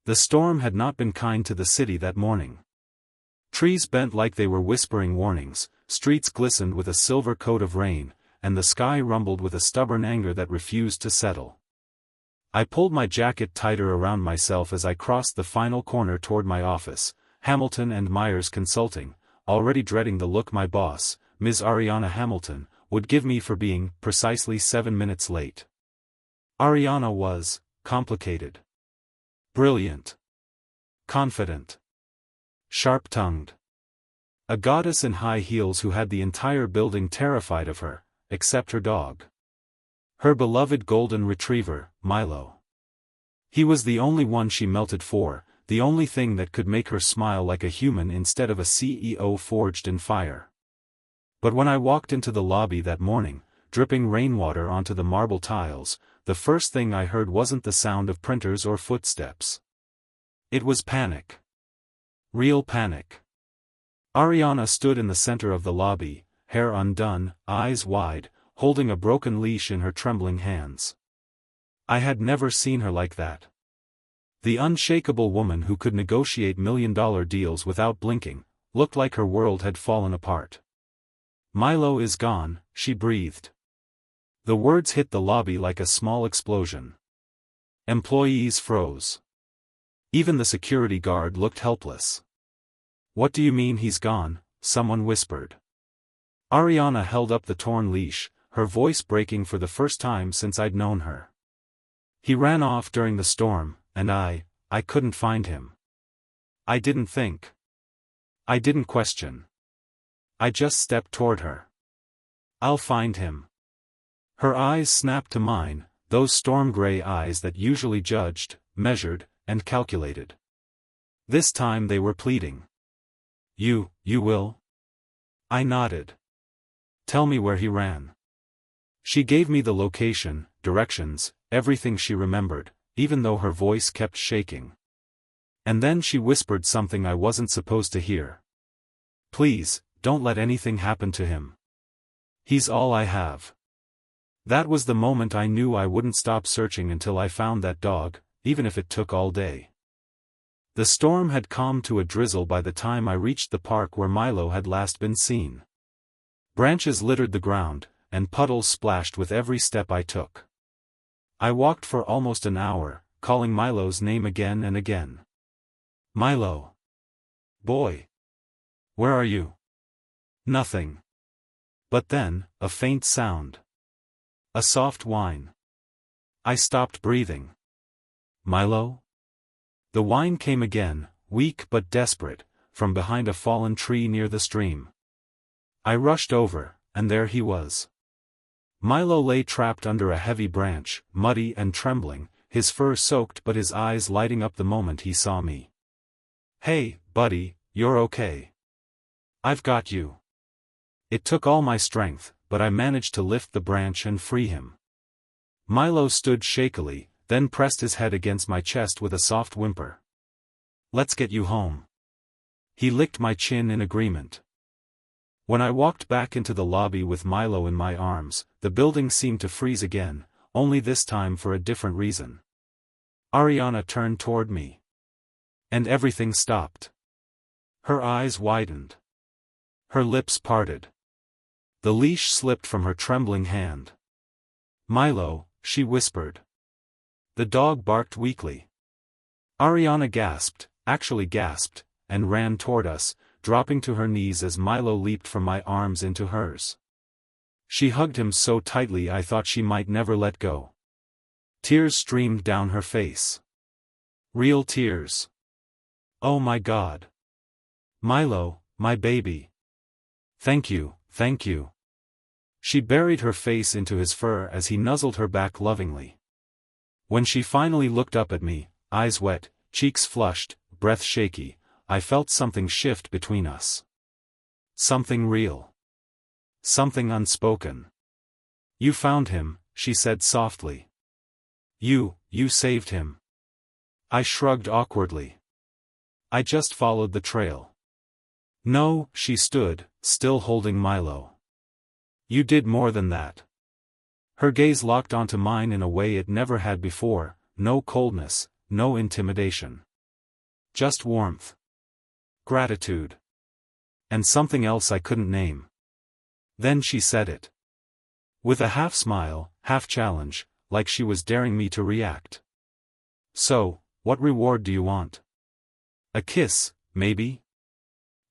The storm had not been kind to the city that morning. Trees bent like they were whispering warnings, streets glistened with a silver coat of rain, and the sky rumbled with a stubborn anger that refused to settle. I pulled my jacket tighter around myself as I crossed the final corner toward my office, Hamilton and Myers Consulting, already dreading the look my boss, Ms. Ariana Hamilton, would give me for being precisely 7 minutes late. Ariana was complicated, brilliant, confident, sharp-tongued. A goddess in high heels who had the entire building terrified of her, except her dog. Her beloved golden retriever, Milo. He was the only one she melted for, the only thing that could make her smile like a human instead of a CEO forged in fire. But when I walked into the lobby that morning, dripping rainwater onto the marble tiles, the first thing I heard wasn't the sound of printers or footsteps. It was panic. Real panic. Ariana stood in the center of the lobby, hair undone, eyes wide, holding a broken leash in her trembling hands. I had never seen her like that. The unshakable woman who could negotiate million-dollar deals without blinking, looked like her world had fallen apart. "Milo is gone," she breathed. The words hit the lobby like a small explosion. Employees froze. Even the security guard looked helpless. "What do you mean he's gone?" someone whispered. Ariana held up the torn leash, her voice breaking for the first time since I'd known her. "He ran off during the storm, and I couldn't find him. I didn't think. I didn't question. I just stepped toward her. I'll find him." Her eyes snapped to mine, those storm-gray eyes that usually judged, measured, and calculated. This time they were pleading. You will?" I nodded. "Tell me where he ran." She gave me the location, directions, everything she remembered, even though her voice kept shaking. And then she whispered something I wasn't supposed to hear. "Please, don't let anything happen to him. He's all I have." That was the moment I knew I wouldn't stop searching until I found that dog, even if it took all day. The storm had calmed to a drizzle by the time I reached the park where Milo had last been seen. Branches littered the ground, and puddles splashed with every step I took. I walked for almost an hour, calling Milo's name again and again. "Milo. Boy. Where are you?" Nothing. But then, a faint sound. A soft whine. I stopped breathing. "Milo?" The whine came again, weak but desperate, from behind a fallen tree near the stream. I rushed over, and there he was. Milo lay trapped under a heavy branch, muddy and trembling, his fur soaked but his eyes lighting up the moment he saw me. "Hey, buddy, you're okay. I've got you." It took all my strength, but I managed to lift the branch and free him. Milo stood shakily, then pressed his head against my chest with a soft whimper. "Let's get you home." He licked my chin in agreement. When I walked back into the lobby with Milo in my arms, the building seemed to freeze again, only this time for a different reason. Ariana turned toward me. And everything stopped. Her eyes widened. Her lips parted. The leash slipped from her trembling hand. "Milo," she whispered. The dog barked weakly. Ariana gasped, actually gasped, and ran toward us, dropping to her knees as Milo leaped from my arms into hers. She hugged him so tightly I thought she might never let go. Tears streamed down her face. Real tears. "Oh my God. Milo, my baby. Thank you, thank you." She buried her face into his fur as he nuzzled her back lovingly. When she finally looked up at me, eyes wet, cheeks flushed, breath shaky, I felt something shift between us. Something real. Something unspoken. "You found him," she said softly. You saved him." I shrugged awkwardly. "I just followed the trail." "No," she stood, still holding Milo. "You did more than that." Her gaze locked onto mine in a way it never had before, no coldness, no intimidation. Just warmth. Gratitude. And something else I couldn't name. Then she said it. With a half smile, half challenge, like she was daring me to react. So, what reward do you want? A kiss, maybe?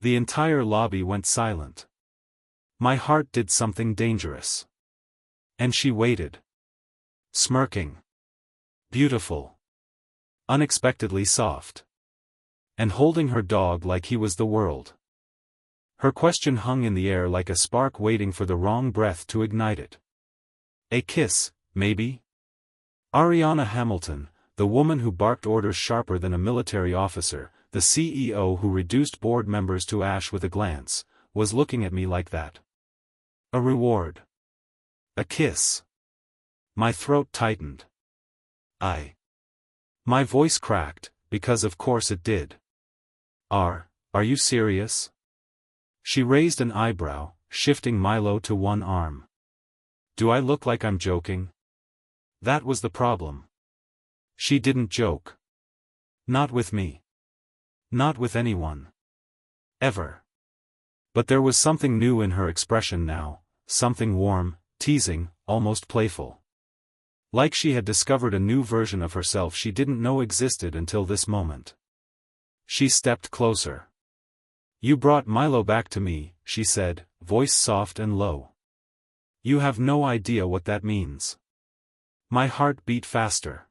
The entire lobby went silent. My heart did something dangerous. And she waited. Smirking. Beautiful. Unexpectedly soft. And holding her dog like he was the world. Her question hung in the air like a spark waiting for the wrong breath to ignite it. A kiss, maybe? Ariana Hamilton, the woman who barked orders sharper than a military officer, the CEO who reduced board members to ash with a glance, was looking at me like that. A reward. A kiss. My throat tightened. My voice cracked, because of course it did. Are you serious? She raised an eyebrow, shifting Milo to one arm. Do I look like I'm joking? That was the problem. She didn't joke. Not with me. Not with anyone. Ever. But there was something new in her expression now, something warm, teasing, almost playful. Like she had discovered a new version of herself she didn't know existed until this moment. She stepped closer. You brought Milo back to me, she said, voice soft and low. You have no idea what that means. My heart beat faster.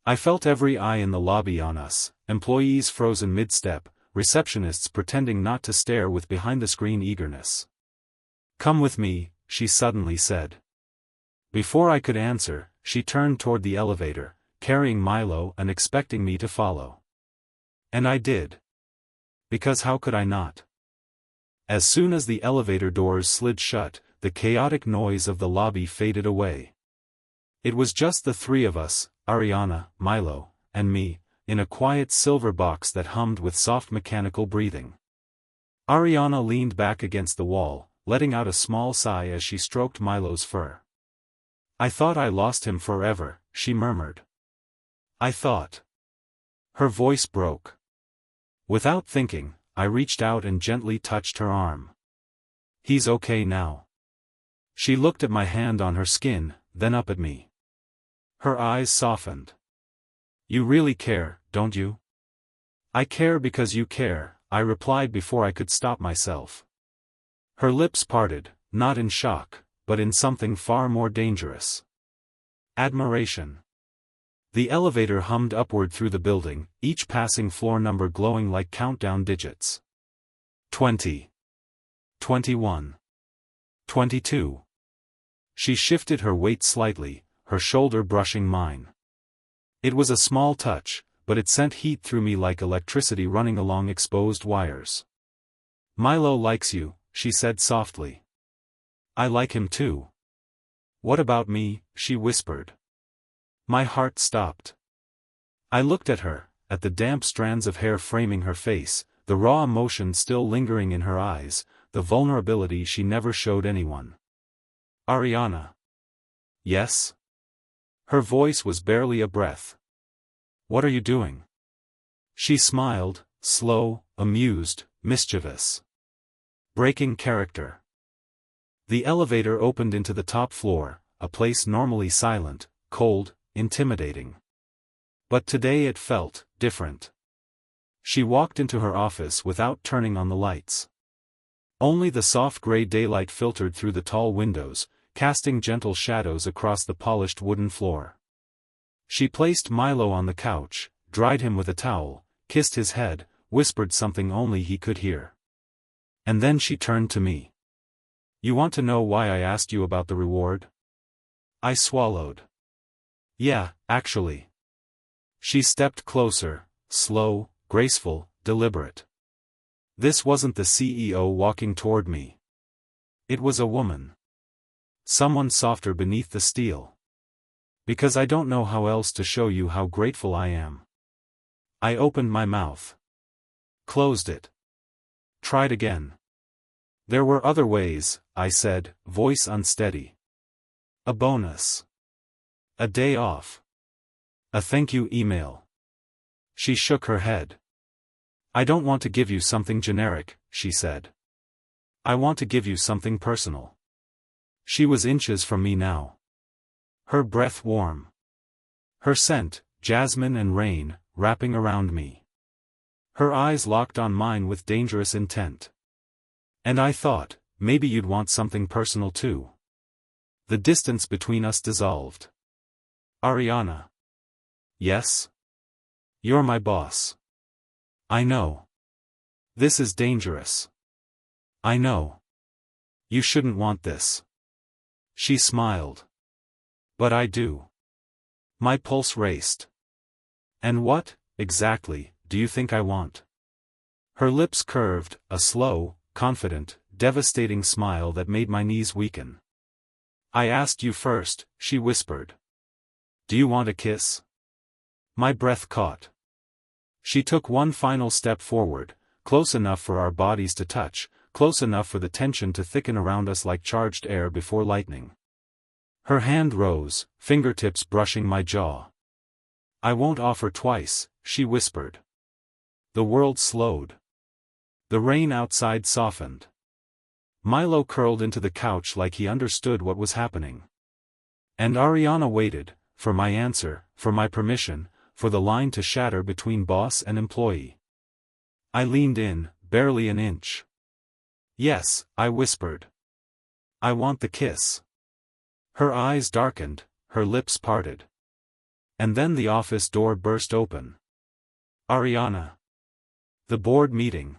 I felt every eye in the lobby on us, employees frozen mid-step, receptionists pretending not to stare with behind-the-screen eagerness. Come with me, she suddenly said. Before I could answer, she turned toward the elevator, carrying Milo and expecting me to follow. And I did. Because how could I not? As soon as the elevator doors slid shut, the chaotic noise of the lobby faded away. It was just the three of us, Ariana, Milo, and me, in a quiet silver box that hummed with soft mechanical breathing. Ariana leaned back against the wall, letting out a small sigh as she stroked Milo's fur. I thought I lost him forever, she murmured. I thought. Her voice broke. Without thinking, I reached out and gently touched her arm. He's okay now. She looked at my hand on her skin, then up at me. Her eyes softened. You really care, don't you? I care because you care, I replied before I could stop myself. Her lips parted, not in shock, but in something far more dangerous. Admiration. The elevator hummed upward through the building, each passing floor number glowing like countdown digits. 20. 21. 22. She shifted her weight slightly, her shoulder brushing mine. It was a small touch, but it sent heat through me like electricity running along exposed wires. Milo likes you, she said softly. I like him too. What about me, she whispered. My heart stopped. I looked at her, at the damp strands of hair framing her face, the raw emotion still lingering in her eyes, the vulnerability she never showed anyone. Ariana. Yes? Her voice was barely a breath. What are you doing? She smiled, slow, amused, mischievous. Breaking character. The elevator opened into the top floor, a place normally silent, cold, intimidating. But today it felt different. She walked into her office without turning on the lights. Only the soft gray daylight filtered through the tall windows, casting gentle shadows across the polished wooden floor. She placed Milo on the couch, dried him with a towel, kissed his head, whispered something only he could hear. And then she turned to me. You want to know why I asked you about the reward? I swallowed. Yeah, actually. She stepped closer, slow, graceful, deliberate. This wasn't the CEO walking toward me. It was a woman. Someone softer beneath the steel. Because I don't know how else to show you how grateful I am. I opened my mouth. Closed it. Tried again. There were other ways, I said, voice unsteady. A bonus. A day off. A thank you email. She shook her head. I don't want to give you something generic, she said. I want to give you something personal. She was inches from me now. Her breath warm. Her scent, jasmine and rain, wrapping around me. Her eyes locked on mine with dangerous intent. And I thought, maybe you'd want something personal too. The distance between us dissolved. Ariana. Yes? You're my boss. I know. This is dangerous. I know. You shouldn't want this. She smiled. But I do. My pulse raced. And what, exactly, do you think I want? Her lips curved, a slow, confident, devastating smile that made my knees weaken. I asked you first, she whispered. Do you want a kiss? My breath caught. She took one final step forward, close enough for our bodies to touch, close enough for the tension to thicken around us like charged air before lightning. Her hand rose, fingertips brushing my jaw. I won't offer twice, she whispered. The world slowed. The rain outside softened. Milo curled into the couch like he understood what was happening. And Ariana waited, for my answer, for my permission, for the line to shatter between boss and employee. I leaned in, barely an inch. Yes, I whispered. I want the kiss. Her eyes darkened, her lips parted. And then the office door burst open. Ariana. The board meeting.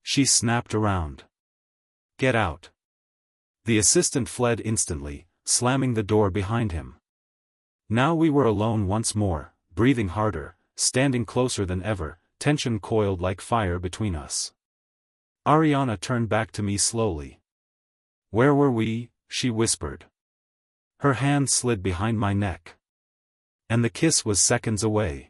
She snapped around. Get out. The assistant fled instantly, slamming the door behind him. Now we were alone once more, breathing harder, standing closer than ever, tension coiled like fire between us. Ariana turned back to me slowly. Where were we? She whispered. Her hand slid behind my neck. And the kiss was seconds away.